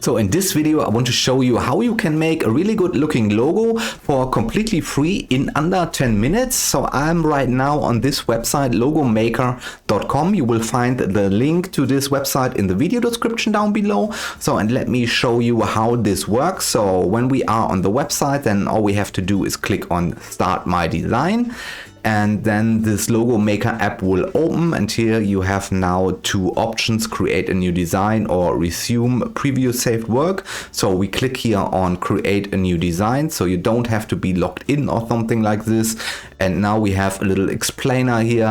So in this video, I want to show you how you can make a really good looking logo for completely free in under 10 minutes. So I'm right now on this website, logomaker.com. You will find the link to this website in the video description down below. So, and let me show you how this works. So when we are on the website, then all we have to do is click on Start My Design. And then this Logo Maker app will open, and here you have now two options: create a new design or resume previous saved work. So we click here on create a new design, so you don't have to be logged in or something like this. And now we have a little explainer here.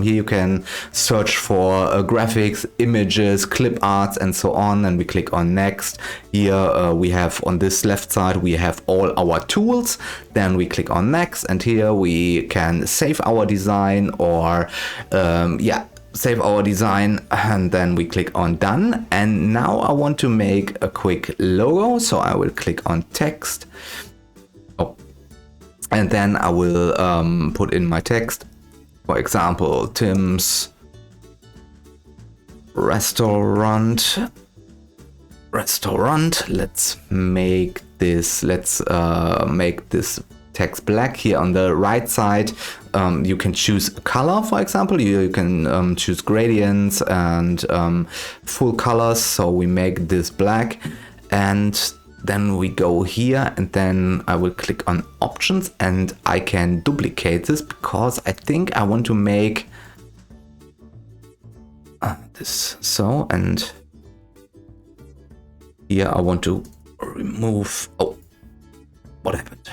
Here you can search for graphics, images, clip arts, and so on. And we click on next. Here we have on this left side, we have all our tools. Then we click on next, and here we can save our design or save our design, and then we click on done. And now I want to make a quick logo, so I will click on text. And then I will put in my text, for example, Tim's restaurant. Let's make this text black. Here on the right side, you can choose a color. For example, you can choose gradients and full colors. So we make this black, and then we go here, and then I will click on options, and I can duplicate this because I think I want to make this. So, and here I want to remove, what happened?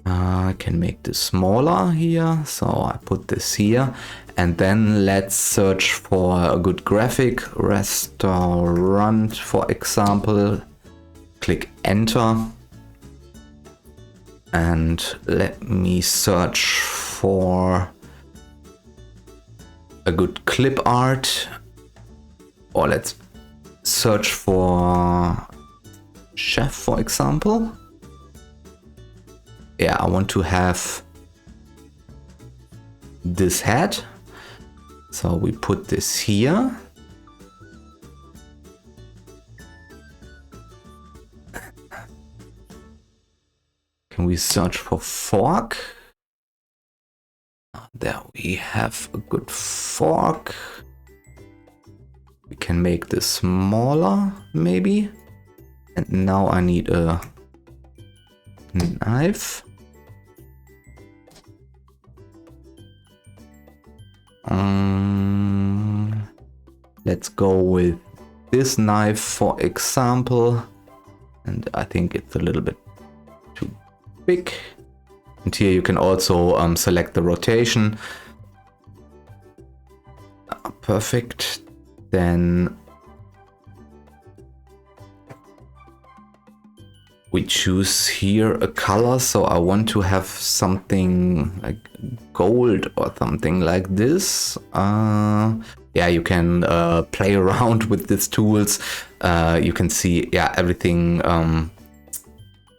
I can make this smaller here, so I put this here, and then let's search for a good graphic. Restaurant, for example. Click enter, and let me search for a good clip art, or let's search for chef, for example. Yeah, I want to have this head, so we put this here. Can we search for fork? There we have a good fork. We can make this smaller, maybe. And now I need a knife. Let's go with this knife, for example. And I think it's a little bit too big. And here you can also select the rotation. Perfect. Then we choose here a color. So I want to have something like gold or something like this. Yeah, you can play around with these tools. You can see, everything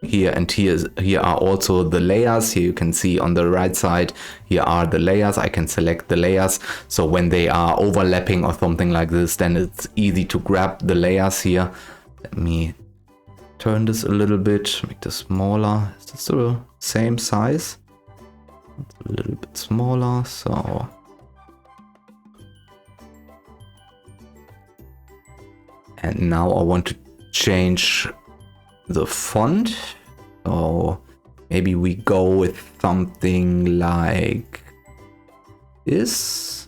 here, and here are also the layers. Here you can see on the right side, here are the layers. I can select the layers, so when they are overlapping or something like this, then it's easy to grab the layers here. Let me turn this a little bit, make this smaller. Is this the same size? It's a little bit smaller, so and now I want to change the font, so maybe we go with something like this.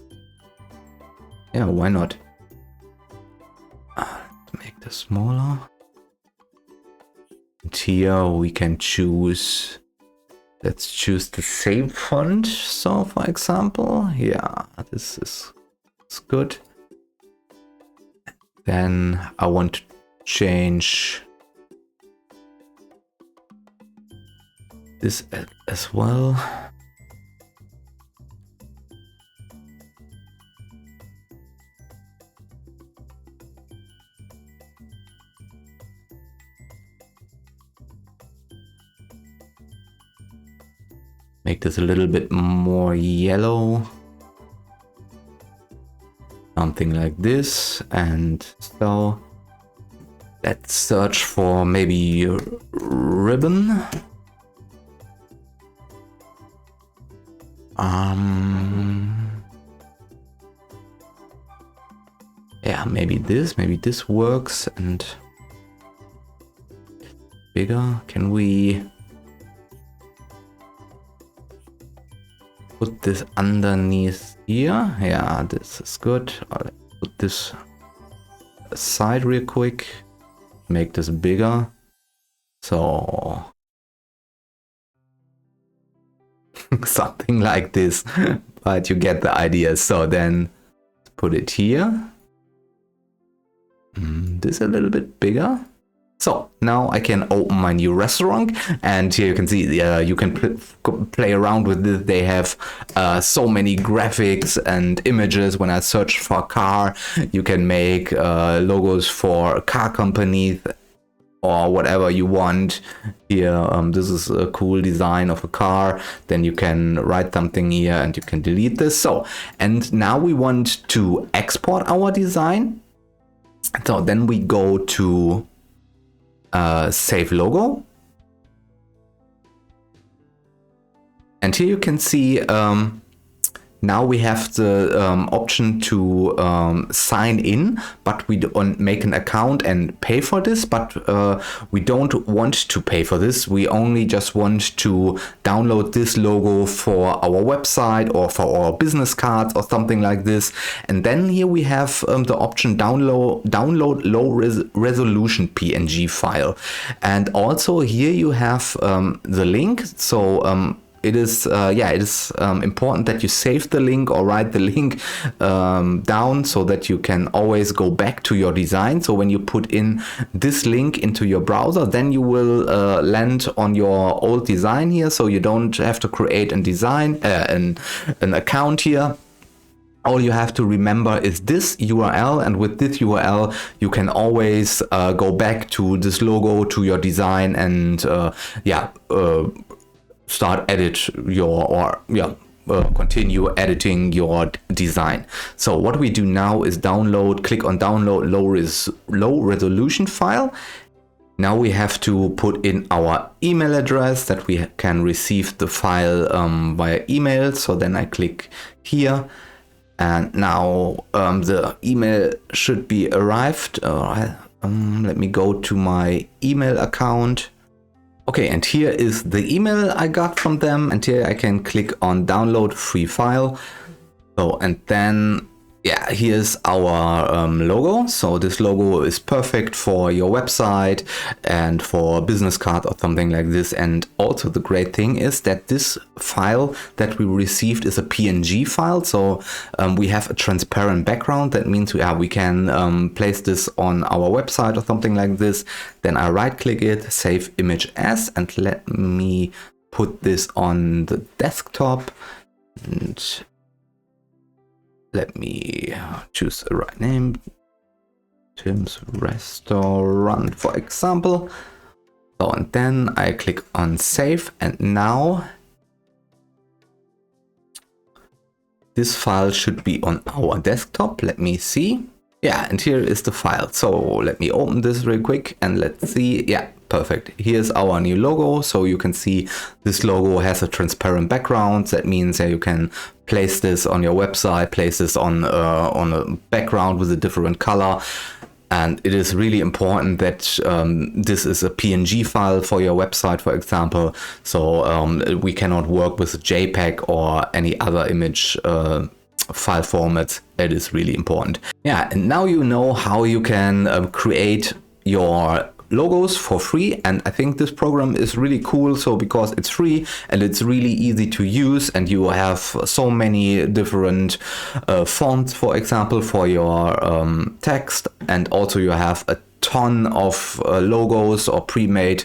Yeah, why not? Let's make this smaller. And here we can choose, let's choose the same font. So for example, yeah, this is good. Then I want to change this as well. Make this a little bit more yellow. something like this. And so let's search for maybe ribbon. Yeah, maybe this works. And bigger, can we put this underneath here? Yeah, this is good. I'll put this aside real quick, make this bigger. So something like this, but you get the idea. So then put it here. This a little bit bigger. So now I can open my new restaurant, and here you can see you can play around with this. They have so many graphics and images. When I search for car, you can make logos for car companies or whatever you want. Here, this is a cool design of a car. Then you can write something here and you can delete this. So, and now we want to export our design. So then we go to save logo. And here you can see now we have the option to sign in, but we don't make an account and pay for this. But we don't want to pay for this. We only just want to download this logo for our website or for our business cards or something like this. And then here we have the option download low resolution PNG file. And also here you have the link. So it is important that you save the link or write the link down so that you can always go back to your design. So when you put in this link into your browser, then you will land on your old design here. So you don't have to create a design, an account here. All you have to remember is this URL, and with this URL you can always go back to this logo, to your design, and start continue editing your design. So what we do now is click on download low resolution file. Now we have to put in our email address that we can receive the file via email. So then I click here, and now the email should be arrived. Let me go to my email account. Okay, and here is the email I got from them, and here I can click on download free file. So, and then, yeah, here's our logo. So this logo is perfect for your website and for a business card or something like this. And also the great thing is that this file that we received is a PNG file. So we have a transparent background. That means we can place this on our website or something like this. Then I right click it, save image as, and let me put this on the desktop. And let me choose the right name, Tim's Restaurant, for example. So, and then I click on save, and now this file should be on our desktop. Let me see. Yeah, and here is the file. So let me open this real quick and let's see. Yeah, perfect. Here's our new logo. So you can see this logo has a transparent background. That means that you can place this on your website, place this on a background with a different color. And it is really important that this is a PNG file for your website, for example. So we cannot work with a JPEG or any other image file format. It is really important. Yeah, and now you know how you can create your logos for free, and I think this program is really cool. So because it's free and it's really easy to use, and you have so many different fonts, for example, for your text, and also you have a ton of logos or pre-made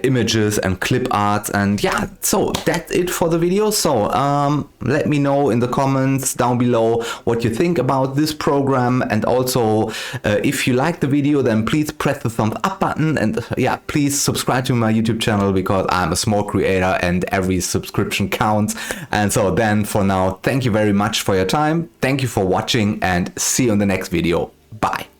images and clip art. And yeah, so that's it for the video. So let me know in the comments down below what you think about this program, and also if you like the video, then please press the thumbs up button, and yeah, please subscribe to my YouTube channel, because I'm a small creator and every subscription counts. And so then for now, thank you very much for your time, thank you for watching, and see you in the next video. Bye.